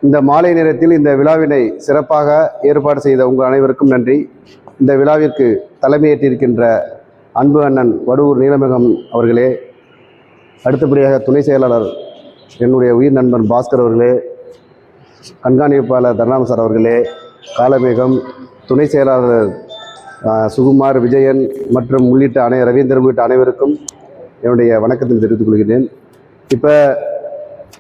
இந்த மாலை நேரத்தில் இந்த விழாவினை சிறப்பாக ஏற்பாடு செய்த உங்கள் அனைவருக்கும் நன்றி. இந்த விழாவிற்கு தலைமையேற்றிருக்கின்ற அன்பு அண்ணன் வடுவூர் நீலமேகம் அவர்களே, அடுத்தபடியாக துணை செயலாளர் என்னுடைய உயிர் நண்பன் பாஸ்கர் அவர்களே, கண்காணிப்பாளர் தர்ணாம் சார் அவர்களே, காலமேகம் துணை செயலாளர் சுகுமார், விஜயன் மற்றும் உள்ளிட்ட ரவீந்திரன் உள்ளிட்ட அனைவருக்கும் என்னுடைய வணக்கத்தை தெரிவித்துக் கொள்கிறேன். இப்போ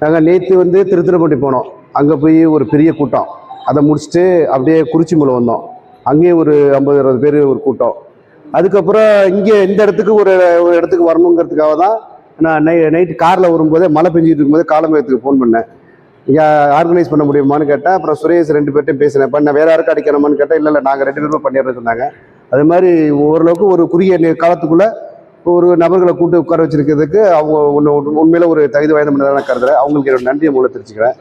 நாங்கள் நேற்று திருத்துறைப்பூண்டி போனோம். அங்கே போய் ஒரு பெரிய கூட்டம், அதை முடிச்சுட்டு அப்படியே குறிச்சிமலை வந்தோம். அங்கேயும் ஒரு 50-60 பேர் ஒரு கூட்டம். அதுக்கப்புறம் இங்கே இந்த இடத்துக்கு ஒரு இடத்துக்கு வரணுங்கிறதுக்காக தான் நான் நைட்டு காரில் வரும்போதே மழை பெஞ்சிட்டு இருக்கும்போது காலமேகத்துக்கு ஃபோன் பண்ணேன். இங்கே ஆர்கனைஸ் பண்ண முடியுமான்னு கேட்டேன். அப்புறம் சுரேஷ் 2 பேர்ட்டையும் பேசினேன். நான் வேறு யாருக்கும் அடிக்கணுமான்னு கேட்டேன். இல்லை நாங்கள் 2 பேருமே பண்ணிடுறேன்னு சொன்னாங்க. அது மாதிரி ஓரளவுக்கு ஒரு குறுகிய காலத்துக்குள்ளே ஒரு நபர்களை கூட்டு உட்கார வச்சிருக்கிறதுக்கு அவங்க உண்மையில ஒரு தகுதி வாய்ந்த மனிதரான கருதுறேன். அவங்களுக்கு என்னோட நன்றியை மூலம் தெரிவிச்சுக்கிறேன்.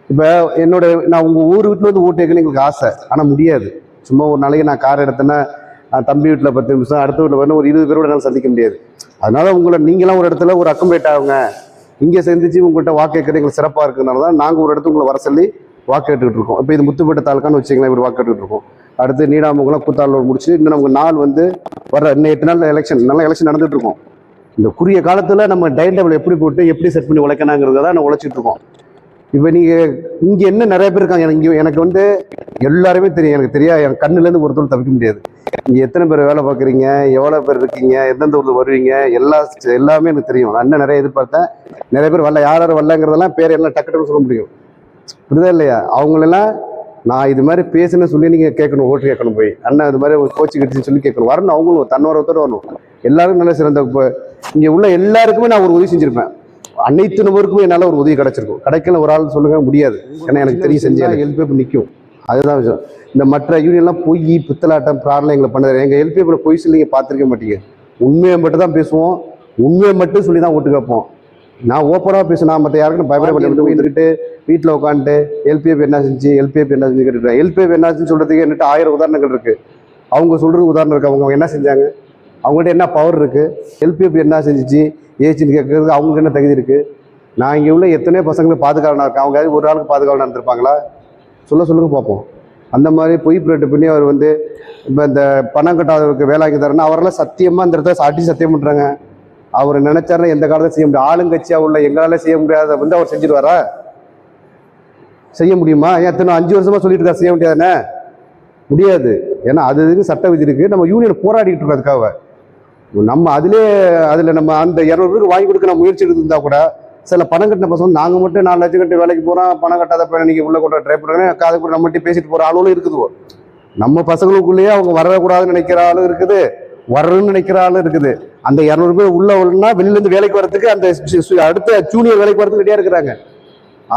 இப்போ நான் உங்கள் ஊர் வீட்டில் ஓட்டு வைக்கணும்னு எங்களுக்கு ஆசை, ஆனால் முடியாது. சும்மா ஒரு நாளைக்கு நான் கார் எடுத்தேன்னா தம்பி வீட்டில் 10 நிமிஷம், அடுத்த வீட்டில் வரணும் ஒரு 20 பேரோட என்னால் சந்திக்க முடியாது. அதனால நீங்களாம் ஒரு இடத்துல ஒரு அக்கம்பேட் ஆகுங்க, இங்கே சந்திச்சு உங்கள்கிட்ட வாக்கு கேட்கறது எங்களுக்கு சிறப்பாக இருக்கிறதுனால தான் நாங்கள் ஒரு இடத்துக்கு உங்களை வர சொல்லி வாக்கு கேட்டுக்கிட்டு இருக்கோம். இப்போ இது முத்துப்பேட்டை தாலுக்கான்னு வச்சிங்களேன், இப்படி வாக்கு கேட்டுக்கிட்டு இருக்கோம். அடுத்து நீடாமங்கலம் கூத்தாளூர் முடிச்சு இன்னும் நமக்கு நாள் வர இன்னும் 8 நாள் நல்லா எலெக்ஷன் நடந்துட்டு இருக்கோம். இந்த குறுகிய காலத்தில் நம்ம டைம் டேபிள் எப்படி போட்டு எப்படி செட் பண்ணி உழைக்கணுங்கிறத நான் உழைச்சிட்டு இருக்கோம். இப்போ நீங்கள் இங்கே என்ன நிறைய பேர் இருக்காங்க. எனக்கு எல்லாருமே தெரியும். எனக்கு தெரியாது, என் கண்ணுலேருந்து ஒருத்தர் தவிக்க முடியாது. இங்கே எத்தனை பேர் வேலை பார்க்குறீங்க, எவ்வளோ பேர் இருக்கீங்க, எந்தெந்த ஊரில் வருவீங்க, எல்லாமே எனக்கு தெரியும். நான் இன்னும் நிறைய எதிர்பார்த்தேன். நிறைய பேர் வரல, யார் வரலங்கிறதெல்லாம் பேர் எல்லாம் டக்குன்னு சொல்ல முடியும். புரியுதா இல்லையா? அவங்களெல்லாம் நான் இது மாதிரி பேசுன்னு சொல்லி நீங்கள் கேட்கணும், ஓட்டு கேட்கணும். போய் அண்ணா இது மாதிரி கோச்சு கட்டிச்சு சொல்லி கேட்கணும். வரணும், அவங்களும் தன்னோரத்தோடு வரணும். எல்லாரும் நல்ல சிறந்த இங்கே உள்ள எல்லாருக்குமே நான் ஒரு உதவி செஞ்சுருப்பேன். அனைத்து நபருக்குமே என்னால் ஒரு உதவி கிடைச்சிருக்கும். கிடைக்கல ஒரு ஆள் சொல்லுங்க முடியாது, ஏன்னா எனக்கு தெரியும் செஞ்சேன். எல்பிஎஃப் நிற்கும், அதுதான் விஷயம். இந்த மற்ற யூனியன்லாம் பொய் பித்தலாட்டம் ப்ராப்ளம் எங்களை பண்ணுறது. எங்கள் எல்பிஎஃப்ல பொய் சொல்லி நீங்கள் பார்த்துருக்க மாட்டீங்க. உண்மையை மட்டும் தான் பேசுவோம், உண்மையை மட்டும் சொல்லி தான் ஓட்டு கேட்போம். நான் ஓப்பனாக பேசுவேன். நான் மற்ற யாருக்கும் பயப்படப்பட்டு வந்துட்டு வீட்டில் உட்காந்துட்டு எல்பிஎஃப் என்ன செஞ்சு கேட்டுருக்கேன். எல்பிஎஃப் என்ன செஞ்சு சொல்கிறதுக்கு என்கிட்ட 1000 உதாரணங்கள் இருக்குது. அவங்க சொல்கிறது உதாரணம் இருக்குது. அவங்க என்ன செஞ்சாங்க, அவங்கள்ட்ட என்ன பவர் இருக்குது, எல்பிஎஃப் என்ன செஞ்சிச்சு ஏச்சின்னு கேட்கறதுக்கு அவங்களுக்கு என்ன தகுதி இருக்குது. நான் இங்கே உள்ள எத்தனையோ பசங்களுக்கு பாதுகாவலனாக இருக்கேன். அவங்க ஒரு ஆளுக்கு பாதுகாவலனாக இருந்திருப்பாங்களா? சொல்லுங்க பார்ப்போம். அந்த மாதிரி பொய் பிரேட்டு பண்ணி அவர் இப்போ இந்த பணம் கட்டாதவருக்கு வேலை ஆக்கி தரேன்னா அவரெல்லாம் சத்தியமாக இந்த இடத்துல சாட்டி சத்தியம் பண்ணுறாங்க. அவர் நினைச்சாருன்னா எந்த காலத்தையும் செய்ய முடியும். ஆளுங்கட்சியாக உள்ள எங்களால் செய்ய முடியாத அவர் செஞ்சுருவாரா? செய்ய முடியுமா? ஏன் 5 வருஷமா சொல்லிட்டு இருக்கா செய்ய முடியாதுன்னு? முடியாது. ஏன்னா அதுக்கு சட்ட விதி இருக்குது. நம்ம யூனியன் போராடிக்கிட்டு இருக்கோம். அதுக்காக நம்ம அதில் நம்ம அந்த 200 பேருக்கு வாங்கி கொடுக்க நம்ம முயற்சி எடுத்துருந்தா கூட சில பணம் கட்டின பசங்க நாங்கள் மட்டும் 4 லட்சம் கட்டி வேலைக்கு போகிறோம், பணம் கட்டாத பையன் நீங்கள் உள்ள கொண்டு ட்ரை பண்ணுறேன்னு காது கூட நம்மகிட்ட பேசிட்டு போகிற ஆளும் இருக்குது. நம்ம பசங்களுக்குள்ளேயே அவங்க வரக்கூடாதுன்னு நினைக்கிற ஆளும் இருக்குது, வரணும்னு நினைக்கிற ஆளும் இருக்குது. அந்த 200 பேர் உள்ள உள்ளனா வெளியிலேருந்து வேலைக்கு வரதுக்கு அந்த அடுத்த ஜூனியர் வேலைக்கு வரதுக்கு ரெடியாக இருக்கிறாங்க.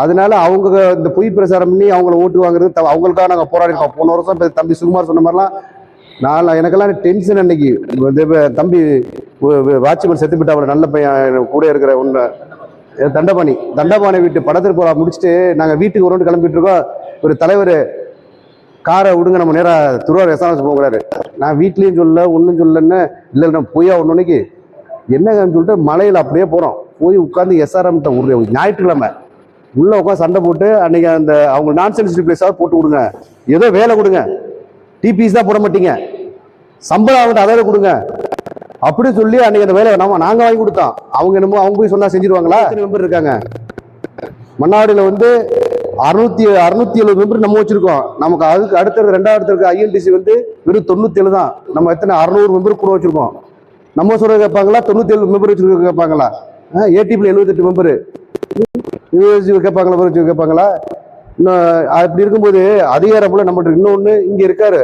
அதனால அவங்க இந்த பொய் பிரச்சாரம் பண்ணி அவங்கள ஓட்டு வாங்குறது அவங்களுக்காக நாங்கள் போராடிருக்கோம். போன வருஷம் தம்பி சுகுமார் சொன்ன மாதிரிலாம் எனக்கெல்லாம் டென்ஷன். அன்னைக்கு தம்பி வாட்ச்மேன் செத்துப்பிட்டாவில் நல்ல பையன் கூட இருக்கிற உண்மை தண்டபாணி வீட்டு படத்திற்கு போகிறா முடிச்சுட்டு நாங்கள் வீட்டுக்கு ஒரு கிளம்பிட்டு இருக்கோம். ஒரு தலைவர் காரை விடுங்க, நம்ம நேராக திருவாரூர் எஸ்ஆர்எஸ் போகிறாரு. நான் வீட்லேயும் சொல்ல ஒன்றும் சொல்லன்னு இல்லை நம்ம போய் ஒன்றுக்கு என்னன்னு சொல்லிட்டு மலையில் அப்படியே போகிறோம். போய் உட்காந்து எஸ்ஆர்எம்கிட்ட ஒரு ஞாயிற்றுக்கிழமை உள்ளே உட்காந்து சண்டை போட்டு அன்றைக்கி அந்த அவங்க நான் சென்சிட்டிவ் பிளேஸாவது போட்டு கொடுங்க, ஏதோ வேலை கொடுங்க, டிபிஎஸ் தான் போட மாட்டீங்க, சம்பளம் அவங்கள்ட்ட அதாவது கொடுங்க அப்படி சொல்லி அன்றைக்கி அந்த வேலையை நாங்கள் வாங்கி கொடுத்தோம். அவங்க என்னமோ அவங்க போய் சொன்னால் செஞ்சிருவாங்களா? எத்தனை மெம்பர் இருக்காங்க மன்னாடியில் 670 மெம்பர் நம்ம வச்சுருக்கோம். நமக்கு அதுக்கு அடுத்த 2வது இருக்க ஐஎன்டிசி வெறும் 97 தான். நம்ம எத்தனை 600 மெம்பர் கூட வச்சுருக்கோம். நம்ம சொல்கிற கேட்பாங்களா? 97 மெம்பர் வச்சுருக்க கேட்பாங்களா? ஏடிபியில் 78 மெம்பரு கேட்பாங்களா? இன்னும் அப்படி இருக்கும்போது அதிகாரம் போல நம்மகிட்ட இன்னொன்று இங்கே இருக்காரு,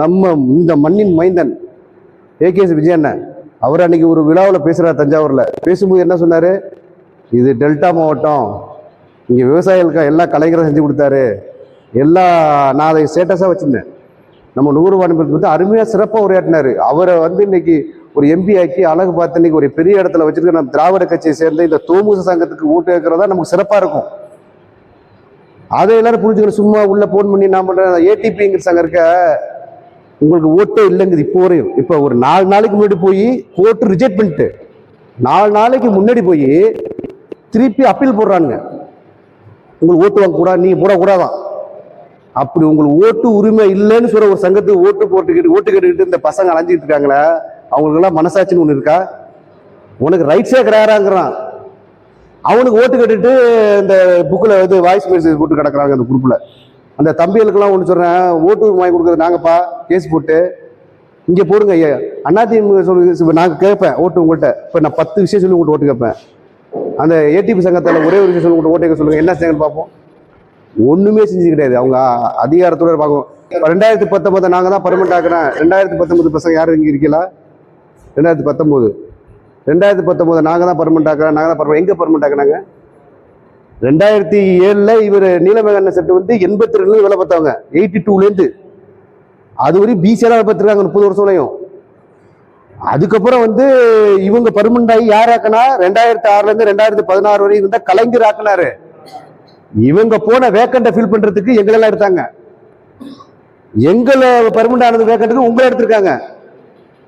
நம்ம இந்த மண்ணின் மைந்தன் ஏகேஎஸ் விஜயண்ணன். அவர் அன்னைக்கு ஒரு விழாவில் பேசுகிறார் தஞ்சாவூரில். பேசும்போது என்ன சொன்னார், இது டெல்டா மாவட்டம், இங்கே விவசாயிகளுக்கு எல்லா கலைஞரும் செஞ்சு கொடுத்தாரு, நான் அதை ஸ்டேட்டஸாக வச்சுருந்தேன். நம்ம 100 வார்டு அருமையாக சிறப்பாக உரையாற்றினார். அவரை இன்னைக்கு ஒரு எம்பி ஆக்கி அழகு பார்த்து இன்னைக்கு ஒரு பெரிய இடத்துல வச்சிருக்க நம்ம திராவிட கட்சியை சேர்ந்த இந்த தோமுச சங்கத்துக்கு ஓட்டு வைக்கிறதா நமக்கு சிறப்பாக இருக்கும். அதை எல்லாரும் புரிஞ்சுக்கணும். சும்மா உள்ள போன் பண்ணி நான் பண்ணுறேன் ஏடிபிங்கிற சங்கம் இருக்க உங்களுக்கு ஓட்டே இல்லைங்குது இப்போ வரையும். இப்போ ஒரு 4 நாளைக்கு முன்னாடி போய் கோர்ட்டு ரிஜெக்ட் பண்ணிட்டு 4 நாளைக்கு முன்னாடி போய் திருப்பி அப்பீல் போடுறானுங்க. உங்களுக்கு ஓட்டு வாங்க கூடாது, நீங்க போடக்கூடாதான். அப்படி உங்களுக்கு ஓட்டு உரிமை இல்லைன்னு சொல்ற ஒரு சங்கத்துக்கு ஓட்டு கேட்டுக்கிட்டு இந்த பசங்க அலைஞ்சிட்டு இருக்காங்களே, அவங்களுக்கு எல்லாம் மனசாட்சின்னு ஒண்ணு இருக்கா? உனக்கு ரைட்ஸே கிடையாதுங்கிறான். அவனுக்கு ஓட்டு கேட்டுட்டு இந்த புக்கில் வந்து வாய்ஸ் மெசேஜ் போட்டு கிடக்குறாங்க அந்த குரூப்ல. அந்த தம்பிகளுக்கெல்லாம் ஒன்று சொல்றேன், ஓட்டு வாங்கி கொடுக்குறது நாங்கப்பா, கேஸ் போட்டு இங்கே போடுங்க. அதிமுக சொல்லி நாங்கள் கேட்பேன் ஓட்டு உங்கள்கிட்ட. இப்போ நான் 10 விஷயம் சொல்லி உங்கள்கிட்ட ஓட்டு கேட்பேன். அந்த ஏடிபி சங்கத்தில் ஒரே ஒரு விஷயம் சொல்லி உங்கள்கிட்ட ஓட்டு கேட்க சொல்லுங்க, என்ன செய்யணும் பார்ப்போம். ஒன்றுமே செஞ்சு கிடையாது. அவங்க அதிகாரத்தோட பார்க்கும். 2019 நாங்கள் தான் பர்மனெண்ட் ஆக்குறேன். 2019 பசங்க யாரும் இங்கே இருக்கல? 2019 நாங்கள் தான் பர்மனெண்ட் ஆக்குறேன், நாங்கள் தான் பர்மனெண்ட். எங்கே பர்மனெண்ட் ஆக்குனாங்க? 2007 இவர் நீலமேகண்ண செட்டு வந்து 82 வேலை பார்த்தவங்க, 82லேருந்து அது வரையும் பிசியெல்லாம் வேலை பார்த்துருக்காங்க 30 வருஷம்லையும். அதுக்கப்புறம் வந்து இவங்க பர்மனெண்ட் ஆகி யார் ஆக்கினா 2006 2016 வரையும் இருந்தா கலைஞர் ஆக்கினாரு. இவங்க போன வேக்கண்ட ஃபில் பண்றதுக்கு எங்களெல்லாம் எடுத்தாங்க. எங்களை பர்மனெண்ட் ஆனது வேக்கண்ட்டுக்கு உங்களை எடுத்திருக்காங்க.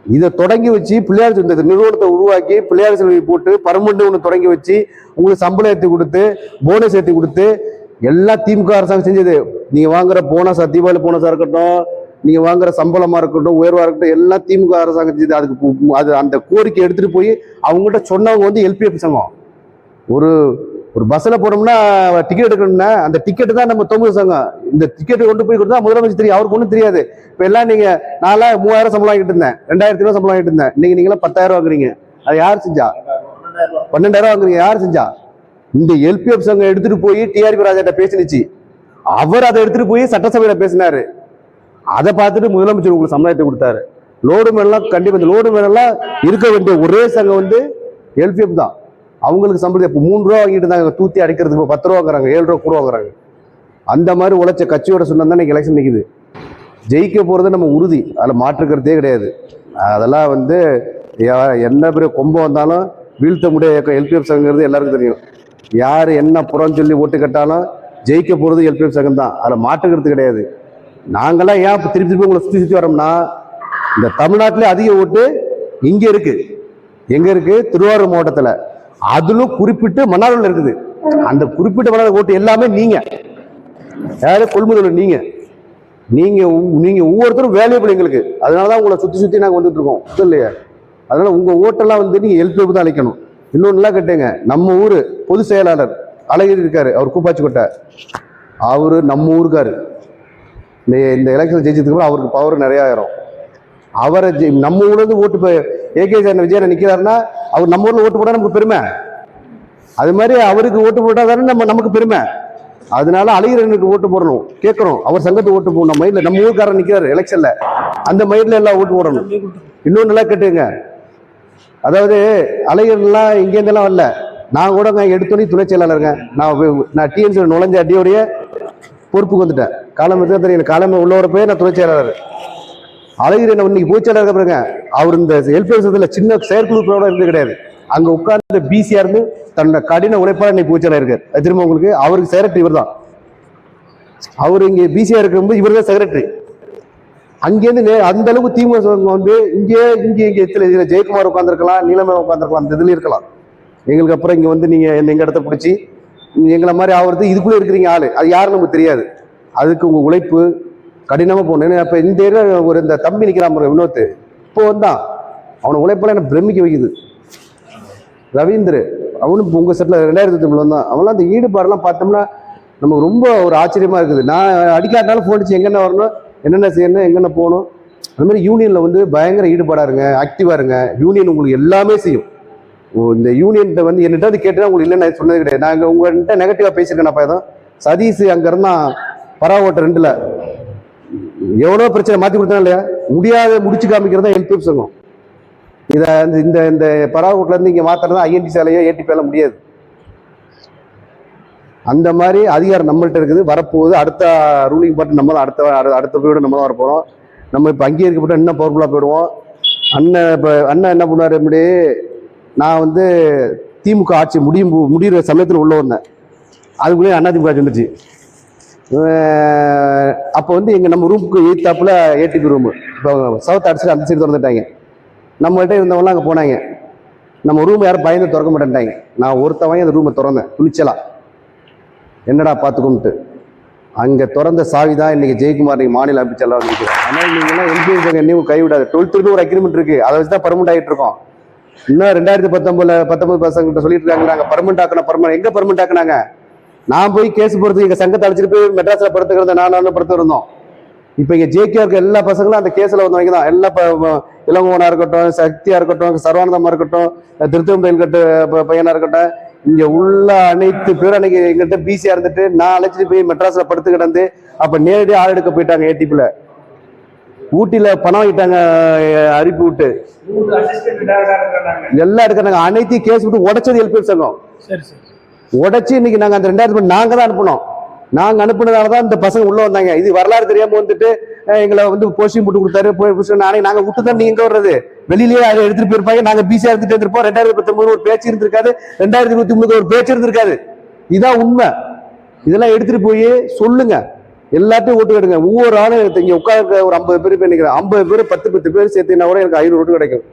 இதை தொடங்கி வச்சு பிள்ளையார் இந்த நிறுவனத்தை உருவாக்கி பிள்ளையார் செல்வி போட்டு பர்மனெண்ட் ஒன்று தொடங்கி வச்சு உங்களுக்கு சம்பளம் ஏற்றி கொடுத்து போனஸ் ஏற்றி கொடுத்து எல்லாம் திமுக அரசாங்கம் செஞ்சது. நீங்க வாங்குற போனஸ், தீபாவளி போனஸா இருக்கட்டும், நீங்க வாங்குற சம்பளமா இருக்கட்டும், உயர்வா இருக்கட்டும், எல்லாம் திமுக அரசாங்கம் செஞ்சது. அதுக்கு அது அந்த கோரிக்கை எடுத்துட்டு போய் அவங்ககிட்ட சொன்னவங்க வந்து எல்பிஎஃப் சங்கம். ஒரு ஒரு பஸ்ல போனோம்னா டிக்கெட் எடுக்கணும்னா அந்த டிக்கெட் தான் நம்ம தொகுதி சங்கம். இந்த டிக்கெட் கொண்டு போய் கொடுத்தா முதலமைச்சர் தெரியும், அவருக்கு ஒன்றும் தெரியாது. இப்ப எல்லாம் நீங்க நான்லாம் 3000 சம்பளம் வாங்கிட்டு இருந்தேன், 2000 ரூபாய் சம்பளம் வாங்கிட்டு இருந்தேன். நீங்களாம் 10,000 வாங்குறீங்க. அது யார் செஞ்சா? 12,000 வாங்குறீங்க. யார் செஞ்சா? இந்த எல்பிஎஃப் சங்கம் எடுத்துட்டு போய் டிஆர்பி ராஜாட்ட பேசினுச்சு. அவர் அதை எடுத்துட்டு போய் சட்டசபையில பேசினாரு. அதை பார்த்துட்டு முதலமைச்சர் உங்களுக்கு சம்பளத்தை கொடுத்தாரு. லோடு மேலாம் கண்டிப்பா இந்த லோடு மேலாம் இருக்க வேண்டிய ஒரே சங்கம் வந்து எல்பிஎஃப் தான். அவங்களுக்கு சம்பளம் இப்போ 3 ரூபா வாங்கிட்டு இருந்தாங்க, தூத்தி அடிக்கிறதுக்கு 10 ரூபா வாங்குறாங்க, 7 ரூபா கூட வாங்குறாங்க. அந்த மாதிரி உழைச்ச கட்சியோட சொன்னது தான் எலெக்ஷன் நிற்குது. ஜெயிக்க போறது நம்ம உறுதி, அதில் மாற்றுக்கிறதே கிடையாது. அதெல்லாம் வந்து என்ன பெரிய கொம்பம் வந்தாலும் வீழ்த்த முடிய எல்பிஎஃப் சங்கிறது எல்லாருக்கும் தெரியும். யார் என்ன புறம் சொல்லி ஓட்டு கட்டாலும் ஜெயிக்க போறது எல்பிஎஃப் சங்கம் தான், அதில் மாற்றுக்கிறது கிடையாது. நாங்களாம் ஏன் திருப்பி திருப்பி உங்களை சுற்றி வரோம்னா, இந்த தமிழ்நாட்டிலே அதிக ஓட்டு இங்க இருக்கு. எங்க இருக்கு? திருவாரூர் மாவட்டத்தில். அதிலும் குறிப்பிட்டு மன்னார்ல இருக்குது. அந்த குறிப்பிட்ட மன்னார் ஓட்டு எல்லாமே நீங்க யாரு கொள்முதல் நீங்க நீங்க நீங்க ஒவ்வொருத்தரும் வேல்யூபிள் எங்களுக்கு. அதனாலதான் உங்களை சுத்தி சுத்தி நாங்க வந்துட்டு இருக்கோம் இல்லையா? அதனால உங்க ஓட்டெல்லாம் வந்து நீங்க எல்பிஎஃப் தான் அழைக்கணும். இன்னொன்னுலாம் கேட்டீங்க, நம்ம ஊரு பொதுச் செயலாளர் அழகிரி இருக்காரு, அவர் கூப்பாச்சிக்கோட்டை, அவரு நம்ம ஊருக்காரு. இந்த எலெக்ஷன் ஜெயிச்சதுக்கு அவருக்கு பவர் நிறைய ஆயிரும். அவரை நம்ம ஊர்ல இருந்து ஓட்டு ஏகே விஜயன் நிக்கிறாருன்னா அவர் நம்ம ஊர்ல ஓட்டு போட்டா நமக்கு பெருமை. அது மாதிரி அவருக்கு ஓட்டு போட்டாதானே நமக்கு பெருமை. அதனால அழகிரனுக்கு ஓட்டு போடணும், கேட்கணும். அவர் சங்கத்துக்கு ஓட்டு போடணும். மைண்ட்ல நம்ம ஊருக்காரர் நிக்கிறாரு எலெக்ஷன்ல, அந்த மைண்ட்ல எல்லாம் ஓட்டு போடணும். இன்னொன்னு எல்லாம் கேட்டுங்க, அதாவது அழகிரன்லாம் இங்க இருந்தெல்லாம் வரல. நான் கூட எடுத்தோடனே துணை செயலாளருங்க. நான் டிஎன்சி நுழைஞ்ச அடியோடைய பொறுப்புக்கு வந்துட்டேன். காலம் தெரியும், காலமே உள்ளவர போய் நான் துணை செயலாளர். அழகிரன் இன்னைக்கு பொதுச்செயலாளர் பாருங்க. அவர் இந்த எல்பிஎஃப் சின்ன செயற்குழுக்களோட இருந்து கிடையாது. அங்க உட்கார்ந்து பிசியா இருந்து தன்னோட கடின உழைப்பாளர் இன்னைக்கு பொதுச்செயலாளர் இருக்காரு. திரும்ப உங்களுக்கு அவருக்கு செக்ரட்டரி இவர் தான். அவர் இங்க பிசியா இருக்கும்போது இவர் தான் செக்ரட்டரி. அங்கேருந்து அந்த அளவுக்கு திமுக வந்து இங்கே இதுல ஜெயக்குமார் உட்காந்துருக்கலாம், நீலமே உட்காந்துருக்கலாம், அந்த இதுல இருக்கலாம். எங்களுக்கு அப்புறம் இங்க வந்து நீங்க எங்க இடத்த பிடிச்சி எங்களை மாதிரி ஆகுறது இதுக்குள்ள இருக்கிறீங்க ஆளு, அது யாரும் நமக்கு தெரியாது. அதுக்கு உங்க உழைப்பு கடினமா போகணும். அப்ப இந்த ஒரு இந்த தம்பி நிக்கிறான் வினோத், இப்போ வந்தான், அவனை உழைப்பெல்லாம் என்ன பிரமிக்க வைக்குது. ரவீந்திர அவனும் உங்க செட்ல 2009 வந்தான். அவன்லாம் அந்த ஈடுபாடெல்லாம் பார்த்தோம்னா நமக்கு ரொம்ப ஒரு ஆச்சரியமா இருக்குது. நான் அடிக்காட்டாலும் போன் அடிச்சு எங்கென்ன வரணும், என்னென்ன செய்யணும், எங்கென்ன போகணும். அது மாதிரி யூனியன்ல வந்து பயங்கர ஈடுபாடா இருங்க, ஆக்டிவா இருங்க. யூனியன் உங்களுக்கு எல்லாமே செய்யும். இந்த யூனியன்ட்ட வந்து என்னிட்ட வந்து கேட்டா உங்களுக்கு இல்லைன்னு சொன்னது கிடையாது. நாங்கள் உங்கள்கிட்ட நெகட்டிவா பேசியிருக்கேன். ஏதோ சதீஷ் அங்க இருந்தா பராவோட்ட 2ல எவ்வளவு பிரச்சனை மாத்தி கொடுத்தா இல்லையா, முடியாத முடிச்சு காமிக்கிறதா எல்பிஎஃப் சங்கம். இதை இந்த இந்த பராவோட்ல இருந்து இங்க மாத்திரதான் ஐஎன்டி சாலையோ ஏடிபிஎல்லாம் முடியாது. அந்த மாதிரி அதிகாரம் நம்மள்ட்ட இருக்குது. வரப்போகுது அடுத்த ரூலிங் பார்த்து நம்மளும் அடுத்த போய்விட நம்மளும் வரப்போறோம். நம்ம இப்போ அங்கேயே இருக்கப்பட்ட இன்னும் பவர்ஃபுல்லாக போயிடுவோம். அண்ணன் என்ன பண்ணாரு, இப்படி நான் வந்து திமுக ஆட்சி முடிகிற சமயத்தில் உள்ள வந்தேன். அதுக்குள்ளேயே அதிமுக ஆட்சி வந்துச்சு. அப்போ வந்து நம்ம ரூமுக்கு எய்த்தாப்புல ஏடிபி ரூமு இப்போ சவுத் அடிச்சு அந்த சைடு திறந்துட்டாங்க. நம்மகிட்ட இருந்தவங்களாம் அங்கே போனாங்க. நம்ம ரூம் யாரும் பயந்து திறக்க மாட்டேன்ட்டாங்க. நான் ஒருத்தவங்க அந்த ரூமை திறந்தேன் துணிச்சலா. என்னடா பார்த்துக்கும்ட்டு அங்கே திறந்த சாவி தான் இன்னைக்கு ஜெயக்குமார் நீங்கள் மாநில அமைச்சர்லாம் வந்துருக்கிறோம். ஆனால் நீங்கள்லாம் எம்பிஎஸ் என்னையும் கைவிடாது. 12th ஒரு அக்ரிமெண்ட் இருக்குது, அதை வச்சு தான் பர்மனெண்ட் ஆகிட்டு இருக்கோம். இன்னும் 2019 பசங்கிட்ட சொல்லிட்டு இருக்காங்க நாங்கள் பர்மனெண்ட் ஆக்கணும். பர்மனெண்ட் எங்கே பர்மனெண்ட் ஆக்குனாங்க? நான் போய் கேஸ் போடுறது எங்கள் சங்கத்தை அழைச்சிட்டு போய் மெட்ராஸில் படுத்துக்கிறத நான் படுத்து இருந்தோம். இப்போ இங்கே ஜேகே இருக்க எல்லா பசங்களும் அந்த கேஸில் வந்தவங்க தான். எல்லா இளங்கோவனாக இருக்கட்டும், சக்தியாக இருக்கட்டும், சர்வானந்தமாக இருக்கட்டும், திருத்தம்பயில் கட்டு பையனாக இருக்கட்டும், இங்கே உள்ள அனைத்து பேரும் அன்னைக்கு எங்கள்கிட்ட பிசியாக இருந்துட்டு நான் அழைச்சிட்டு போய் மெட்ராஸில் படுத்து கிடந்து அப்போ நேரடியாக ஆள் எடுக்க போயிட்டாங்க. ஏடிபியில் ஊட்டியில் பணம் வாங்கிட்டாங்க, அரிப்பு விட்டு எல்லாம் எடுக்கிறாங்க. அனைத்தையும் கேஸ் விட்டு உடைச்சது எல்பிஎஃப் சங்கம். உடைச்சு இன்னைக்கு நாங்கள் அந்த 2000 நாங்கள் தான் அனுப்பினோம். நாங்கள் அனுப்புனதால தான் இந்த பசங்க உள்ள வந்தாங்க. இது வரலாறு தெரியாம வந்துட்டு எங்களை வந்து போஸ்டிங் போட்டு கொடுத்தாரு. நாங்கள் விட்டு தான் நீங்க வர்றது வெளியிலேயே அதை எடுத்துட்டு போயிருப்பாங்க. நாங்கள் பிசியா எடுத்துட்டு இருந்திருப்போம். 2019 ஒரு பேச்சு இருந்திருக்காது, 2023 ஒரு பேச்சு இருந்திருக்காது. இதுதான் உண்மை. இதெல்லாம் எடுத்துட்டு போய் சொல்லுங்க, எல்லாத்தையும் ஓட்டு கேடுங்க. ஒவ்வொரு ஆளும் இங்க உட்கார்ந்து ஒரு 50 பேர் போய் நினைக்கிறேன். 50 பேர் 10 பேர் சேர்த்துனா கூட எனக்கு 500 ஓட்டு கிடைக்கும்.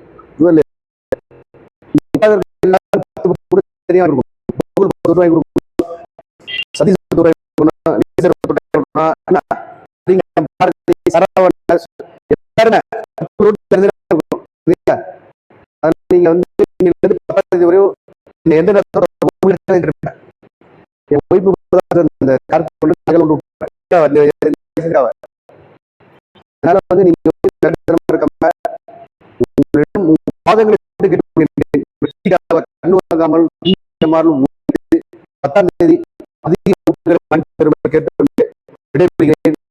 நீங்க வந்து எந்த அதனால வந்து நீங்க வாதங்களை 10ஆம் தேதி அதிக கேட்டு விடைபெறுகிறேன்.